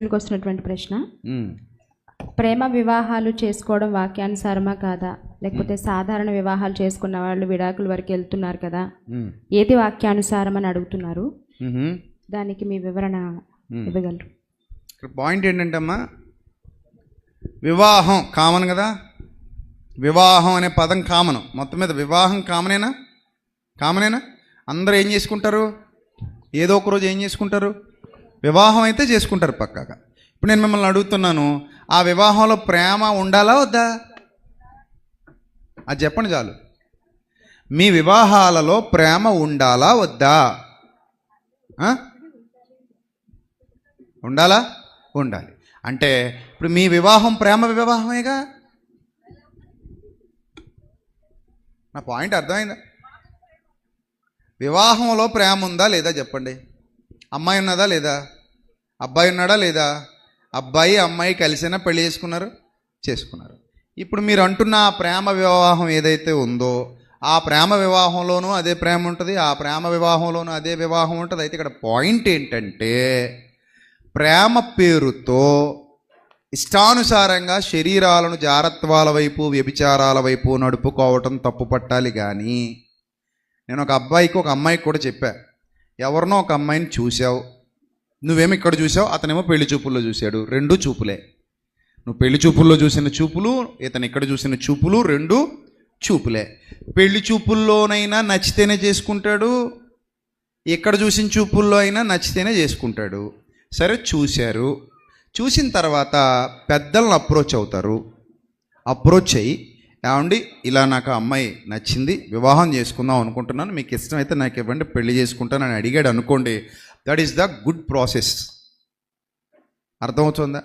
వస్తున్నటువంటి ప్రశ్న, ఉమ్. ప్రేమ వివాహాలు చేసుకోవడం వాక్యానుసారమా కాదా, లేకపోతే సాధారణ వివాహాలు చేసుకున్న వాళ్ళు విడాకుల వరకు వెళ్తున్నారు కదా, ఏది వాక్యానుసారం అని అడుగుతున్నారు. దానికి మీ వివరణ ఇవ్వగలరు? ఇక్కడ పాయింట్ ఏంటంటే అమ్మా, వివాహం కామన్ కదా. వివాహం అనే పదం కామన్. మొత్తం మీద వివాహం కామనేనా? అందరూ ఏం చేసుకుంటారు? ఏదో ఒక రోజు ఏం చేసుకుంటారు? వివాహం అయితే చేసుకుంటారు పక్కాగా. ఇప్పుడు నేను మిమ్మల్ని అడుగుతున్నాను, ఆ వివాహంలో ప్రేమ ఉండాలా వద్దా? అది చెప్పండి చాలు. మీ వివాహాలలో ప్రేమ ఉండాలా వద్దా? ఉండాలా? ఉండాలి. అంటే ఇప్పుడు మీ వివాహం ప్రేమ వివాహమేగా. నా పాయింట్ అర్థమైందా? వివాహంలో ప్రేమ ఉందా లేదా చెప్పండి. అమ్మాయి ఉన్నదా లేదా? అబ్బాయి ఉన్నాడా లేదా? అబ్బాయి అమ్మాయి కలిసినా పెళ్లి చేసుకున్నారు. ఇప్పుడు మీరు అంటున్న ఆ ప్రేమ వివాహం ఏదైతే ఉందో, ఆ ప్రేమ వివాహంలోనూ అదే ప్రేమ ఉంటుంది, ఆ ప్రేమ వివాహంలోనూ అదే వివాహం ఉంటుంది. అయితే ఇక్కడ పాయింట్ ఏంటంటే, ప్రేమ పేరుతో ఇష్టానుసారంగా శరీరాలను జారత్వాల వైపు, వ్యభిచారాల వైపు నడుపుకోవటం తప్పు పట్టాలి. కానీ నేను ఒక అబ్బాయికి ఒక అమ్మాయికి కూడా చెప్పా, ఎవరినో ఒక అమ్మాయిని చూసావు, నువ్వేమో ఇక్కడ చూసావు, అతనేమో పెళ్లి చూపుల్లో చూశాడు, రెండూ చూపులే. నువ్వు పెళ్లి చూపుల్లో చూసిన చూపులు, ఇతను ఇక్కడ చూసిన చూపులు, రెండూ చూపులే. పెళ్లి చూపుల్లోనైనా నచ్చితేనే చేసుకుంటాడు, ఇక్కడ చూసిన చూపుల్లో అయినా నచ్చితేనే చేసుకుంటాడు. సరే, చూశారు. చూసిన తర్వాత పెద్దలను అప్రోచ్ అవుతారు. అప్రోచ్ అయ్యి, ఏమండి ఇలా నాకు అమ్మాయి నచ్చింది, వివాహం చేసుకుందాం అనుకుంటున్నాను, మీకు ఇష్టమైతే నాకు ఇవ్వండి, పెళ్లి చేసుకుంటానని అడిగాడు అనుకోండి. That is the good process. అర్థమవుతుందా?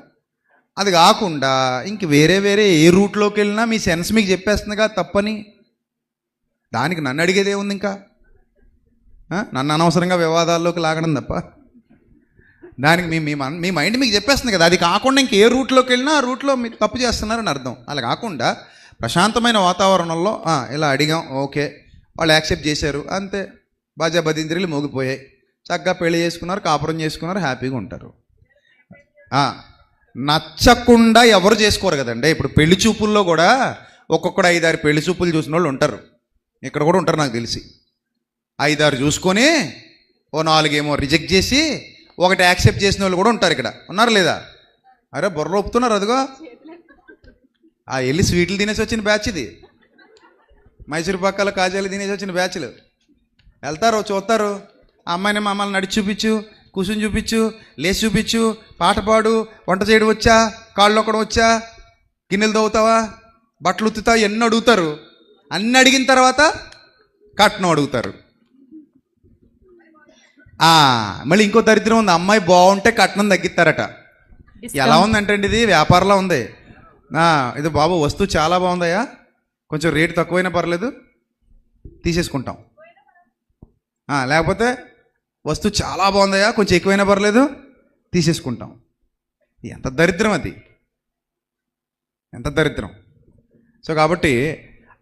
అది కాకుండా ఇంక వేరే ఏ రూట్లోకి వెళ్ళినా మీ సెన్స్ మీకు చెప్పేస్తుందిగా తప్పని. దానికి నన్ను అడిగేదే ఉంది? ఇంకా నన్ను అనవసరంగా వివాదాల్లోకి లాగడం తప్ప దానికి మీ మైండ్ మీకు చెప్పేస్తుంది కదా. అది కాకుండా ఇంక ఏ రూట్లోకి వెళ్ళినా ఆ రూట్లో మీరు తప్పు చేస్తున్నారని అర్థం. అలా కాకుండా ప్రశాంతమైన వాతావరణంలో ఇలా అడిగాం, ఓకే, వాళ్ళు యాక్సెప్ట్ చేశారు, అంతే. బాజా బదింద్రీలు మోగిపోయాయి, చక్కగా పెళ్లి చేసుకున్నారు, కాపురం చేసుకున్నారు, హ్యాపీగా ఉంటారు. నచ్చకుండా ఎవరు చేసుకోరు కదండి. ఇప్పుడు పెళ్లి చూపుల్లో కూడా ఒక్కొక్కడు 5-6 పెళ్లి చూపులు చూసిన వాళ్ళు ఉంటారు. ఇక్కడ కూడా ఉంటారు నాకు తెలిసి. 5-6 చూసుకొని ఓ 4 ఏమో రిజెక్ట్ చేసి ఒకటి యాక్సెప్ట్ చేసిన వాళ్ళు కూడా ఉంటారు. ఇక్కడ ఉన్నారు లేదా? అరే బుర్ర ఒప్పుతున్నారు. అదిగో వెళ్ళి స్వీట్లు తినేసి వచ్చిన బ్యాచ్ ఇది. మైసూరు పక్కల కాజాలు తినేసి వచ్చిన బ్యాచ్లు వెళ్తారు, చూస్తారు. అమ్మాయిని మమ్మల్ని నడిచి చూపించు, కూర్చుని చూపించు, లేచి చూపించు, పాట పాడు, వంట చేయడం వచ్చా, కాళ్ళు నొక్కడం వచ్చా, గిన్నెలు తవ్వుతావా, బట్టలు ఉత్తుతావా, ఎన్ని అడుగుతారు. అన్ని అడిగిన తర్వాత కట్నం అడుగుతారు. మళ్ళీ ఇంకో దరిద్రం ఉంది, అమ్మాయి బాగుంటే కట్నం తగ్గిస్తారట. ఎలా ఉందంటే అండి, ఇది వ్యాపారంలో ఉంది. ఇది బాబు వస్తువు చాలా బాగుందయ్యా, కొంచెం రేటు తక్కువైనా పర్లేదు తీసేసుకుంటాం. లేకపోతే వస్తువు చాలా బాగుందయ్యా, కొంచెం ఎక్కువైనా పర్లేదు తీసేసుకుంటాం. ఎంత దరిద్రం అది, ఎంత దరిద్రం. సో కాబట్టి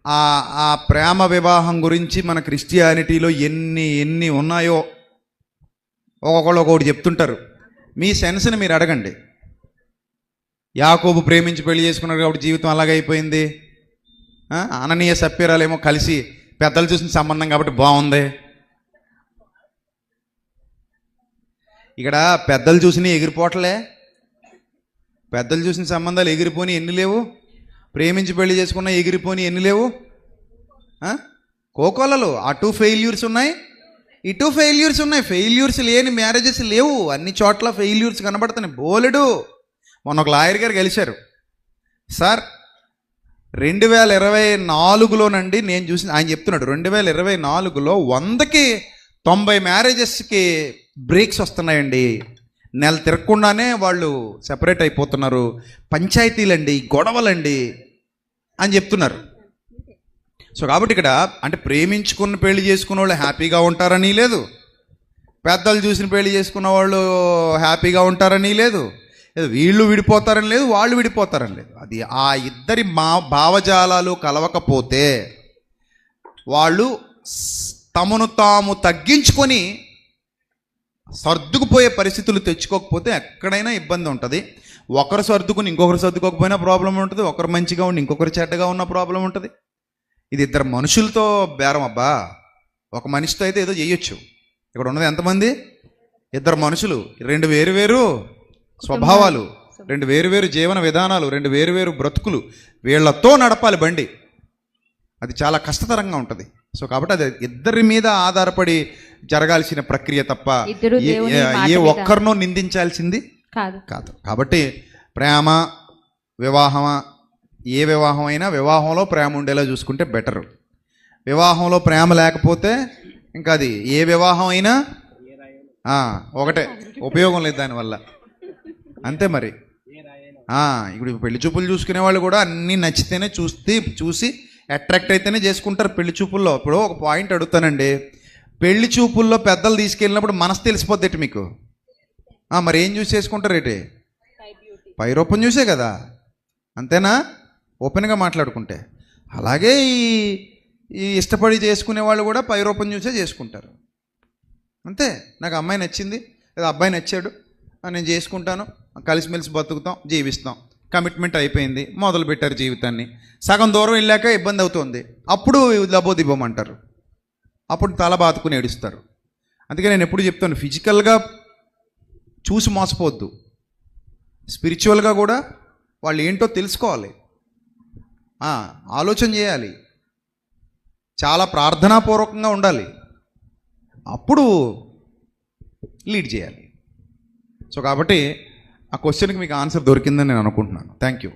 ఆ ప్రేమ వివాహం గురించి మన క్రిస్టియానిటీలో ఎన్ని ఉన్నాయో ఒక్కొక్కళ్ళు ఒక్కొక్కటి చెప్తుంటారు. మీ సెన్స్ని మీరు అడగండి. యాకోబు ప్రేమించి పెళ్లి చేసుకున్నారు కాబట్టి జీవితం అలాగైపోయింది. అననీయ సప్పీరాలేమో కలిసి పెద్దలు చూసిన సంబంధం కాబట్టి బాగుంది. ఇక్కడ పెద్దలు చూసిన ఎగిరిపోవట్లే, పెద్దలు చూసిన సంబంధాలు ఎగిరిపోని ఎన్ని లేవు, ప్రేమించి పెళ్లి చేసుకున్న ఎగిరిపోని ఎన్ని లేవు. కోకోలలో అటు ఫెయిల్యూర్స్ ఉన్నాయి, ఇటు ఫెయిల్యూర్స్ ఉన్నాయి. ఫెయిల్యూర్స్ లేని మ్యారేజెస్ లేవు, అన్ని చోట్ల ఫెయిల్యూర్స్ కనబడుతున్నాయి బోలెడు. మొన్న ఒక లాయర్ గారు కలిశారు. సార్ 2024లోనండి నేను చూసిన, ఆయన చెప్తున్నాడు 2024లో 100కి 90 మ్యారేజెస్కి బ్రేక్స్ వస్తున్నాయండి, నెల తిరగకుండానే వాళ్ళు సెపరేట్ అయిపోతున్నారు, పంచాయతీలండి, గొడవలండి అని చెప్తున్నారు. సో కాబట్టి ఇక్కడ అంటే ప్రేమించుకున్న పెళ్లి చేసుకున్న వాళ్ళు హ్యాపీగా ఉంటారని లేదు, పెద్దలు చూసిన పెళ్లి చేసుకున్న వాళ్ళు హ్యాపీగా ఉంటారని లేదు, వీళ్ళు విడిపోతారని లేదు, వాళ్ళు విడిపోతారని లేదు. అది ఆ ఇద్దరి భావజాలాలు కలవకపోతే వాళ్ళు తమను తాము తగ్గించుకొని సర్దుకుపోయే పరిస్థితులు తెచ్చుకోకపోతే ఎక్కడైనా ఇబ్బంది ఉంటుంది. ఒకరు సర్దుకుని ఇంకొకరు సర్దుకోకపోయినా ప్రాబ్లం ఉంటుంది, ఒకరు మంచిగా ఉండి ఇంకొకరు చెడ్డగా ఉన్న ప్రాబ్లం ఉంటుంది. ఇది ఇద్దరు మనుషులతో బేరం అబ్బా. ఒక మనిషితో అయితే ఏదో చేయొచ్చు. ఇక్కడ ఉన్నది ఎంతమంది? ఇద్దరు మనుషులు, రెండు వేరు స్వభావాలు, రెండు వేరు జీవన విధానాలు, రెండు వేరు బ్రతుకులు, వీళ్ళతో నడపాలి బండి. అది చాలా కష్టతరంగా ఉంటుంది. సో కాబట్టి అది ఇద్దరి మీద ఆధారపడి జరగాల్సిన ప్రక్రియ తప్ప ఏ ఒక్కరినో నిందించాల్సింది కాదు. కాబట్టి ప్రేమ వివాహమా, ఏ వివాహం అయినా వివాహంలో ప్రేమ ఉండేలా చూసుకుంటే బెటరు. వివాహంలో ప్రేమ లేకపోతే ఇంకా అది ఏ వివాహం అయినా ఒకటే, ఉపయోగం లేదు దానివల్ల. అంతే మరి. ఇప్పుడు పెళ్లి చూపులు చూసుకునే వాళ్ళు కూడా అన్నీ నచ్చితేనే చూసి అట్రాక్ట్ అయితేనే చేసుకుంటారు పెళ్లి చూపుల్లో. ఇప్పుడు ఒక పాయింట్ అడుగుతానండి, పెళ్లి చూపుల్లో పెద్దలు తీసుకెళ్ళినప్పుడు మనసు తెలిసిపోద్ది మీకు. మరి ఏం చూసి చేసుకుంటారు ఏంటి? పై రూపం చూసే కదా, అంతేనా? ఓపెన్గా మాట్లాడుకుంటే. అలాగే ఈ ఇష్టపడి చేసుకునే వాళ్ళు కూడా పై రూపం చూసే చేసుకుంటారు. అంతే. నాకు అమ్మాయి నచ్చింది లేదా అబ్బాయి నచ్చాడు, నేను చేసుకుంటాను, కలిసిమెలిసి బతుకుతాం, జీవిస్తాం, కమిట్మెంట్ అయిపోయింది, మొదలు పెట్టారు జీవితాన్ని. సగం దూరం వెళ్ళాక ఇబ్బంది అవుతుంది, అప్పుడు లబోదిబ్బమంటారు, అప్పుడు తల బాదుకుని ఏడుస్తారు. అందుకే నేను ఎప్పుడు చెప్తాను, ఫిజికల్గా చూసి మోసపోవద్దు, స్పిరిచువల్గా కూడా వాళ్ళు ఏంటో తెలుసుకోవాలి, ఆలోచన చేయాలి, చాలా ప్రార్థనాపూర్వకంగా ఉండాలి, అప్పుడు లీడ్ చేయాలి. సో కాబట్టి ఆ క్వశ్చన్కి మీకు ఆన్సర్ దొరికిందని నేను అనుకుంటున్నాను. Thank you.